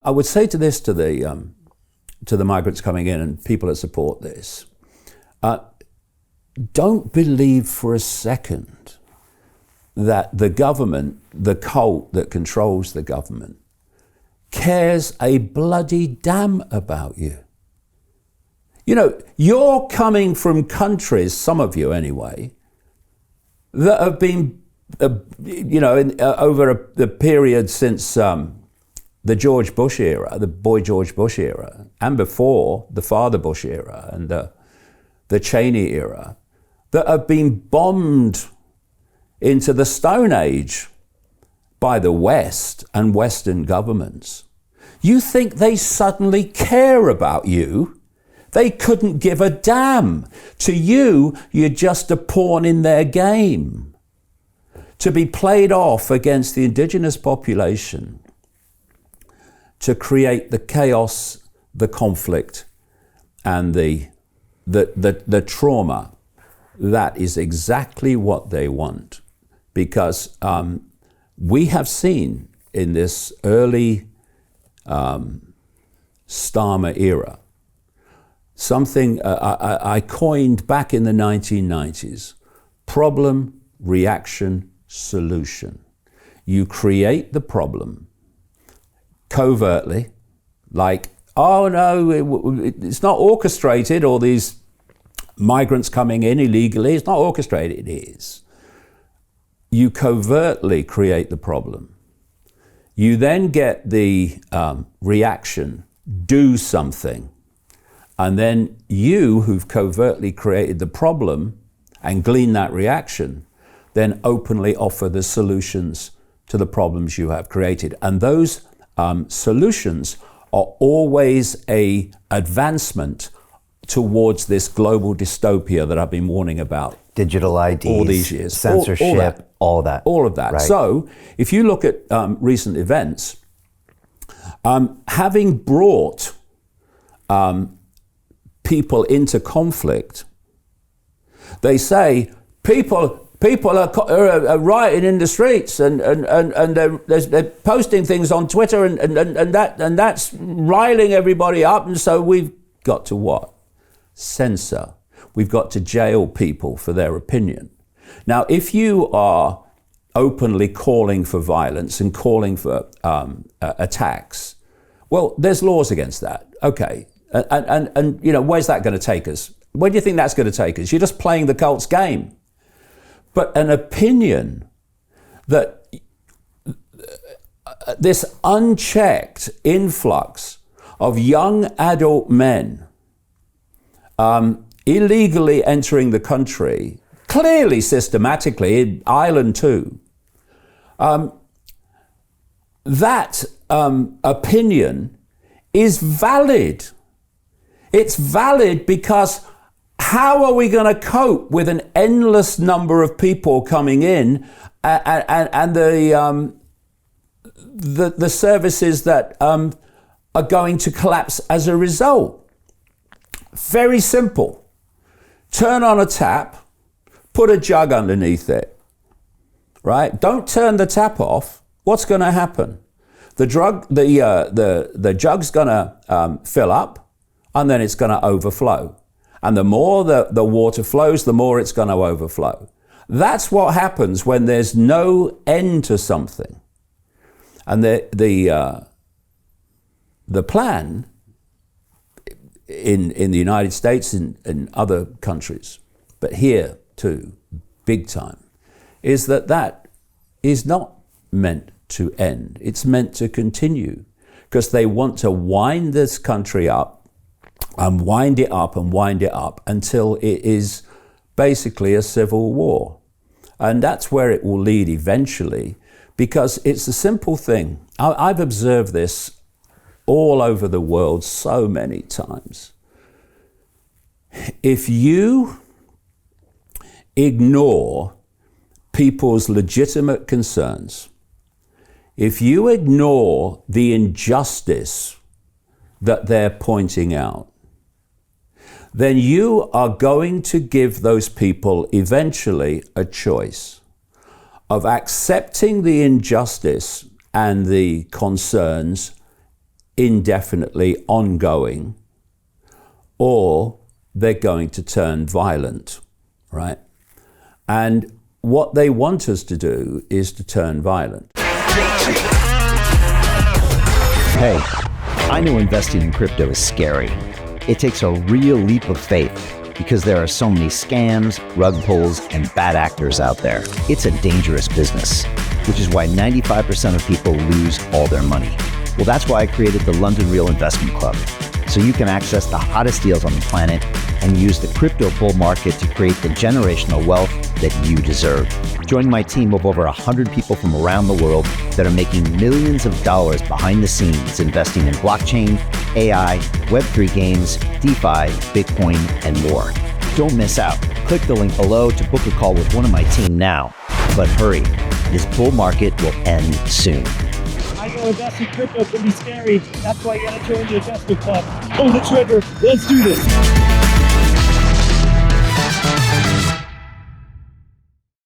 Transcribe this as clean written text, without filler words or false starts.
I would say to the migrants coming in and people that support this, don't believe for a second that the government, the cult that controls the government, cares a bloody damn about you. You know, you're coming from countries, some of you anyway, that have been, over the period since the George Bush era, the boy George Bush era, and before the father Bush era and the Cheney era, that have been bombed into the Stone Age by the West and Western governments. You think they suddenly care about you? They couldn't give a damn. To you, you're just a pawn in their game, to be played off against the indigenous population, to create the chaos, the conflict, and the trauma. That is exactly what they want. Because we have seen in this early Starmer era something I coined back in the 1990s: problem, reaction, solution. You create the problem covertly, like, oh no, it's not orchestrated, all these migrants coming in illegally, it's not orchestrated, it is. You covertly create the problem. You then get the reaction, do something. And then you, who've covertly created the problem and glean that reaction, then openly offer the solutions to the problems you have created. And those solutions are always an advancement towards this global dystopia that I've been warning about. Digital IDs, all these years, censorship, all that. All of that. Right. So if you look at recent events, having brought people into conflict, they say people are rioting in the streets and they're posting things on Twitter and that's riling everybody up, and so we've got to what? Censor. We've got to jail people for their opinion. Now, if you are openly calling for violence and calling for attacks, well, there's laws against that. Okay. And you know, where's that going to take us? Where do you think that's going to take us? You're just playing the cult's game. But an opinion that this unchecked influx of young adult men illegally entering the country, clearly systematically, in Ireland too, that opinion is valid. It's valid because how are we going to cope with an endless number of people coming in and the services that are going to collapse as a result? Very simple. Turn on a tap, put a jug underneath it, right? Don't turn the tap off. What's going to happen? The jug's going to fill up, and then it's going to overflow. And the more the water flows, the more it's going to overflow. That's what happens when there's no end to something. And the plan in the United States and in other countries, but here too, big time, is that is not meant to end. It's meant to continue, because they want to wind this country up and wind it up and wind it up until it is basically a civil war. And that's where it will lead eventually, because it's a simple thing. I've observed this all over the world so many times. If you ignore people's legitimate concerns, if you ignore the injustice that they're pointing out, then you are going to give those people eventually a choice of accepting the injustice and the concerns indefinitely ongoing, or they're going to turn violent, right? And what they want us to do is to turn violent. Hey, I know investing in crypto is scary. It takes a real leap of faith because there are so many scams, rug pulls, and bad actors out there. It's a dangerous business, which is why 95% of people lose all their money. Well, that's why I created the London Real Investment Club, so you can access the hottest deals on the planet and use the crypto bull market to create the generational wealth that you deserve. Join my team of over 100 people from around the world that are making millions of dollars behind the scenes investing in blockchain, AI, Web3 games, DeFi, Bitcoin, and more. Don't miss out. Click the link below to book a call with one of my team now. But hurry, this bull market will end soon. I know investing in crypto can be scary. That's why you gotta join the investment club. Pull the trigger. Let's do this.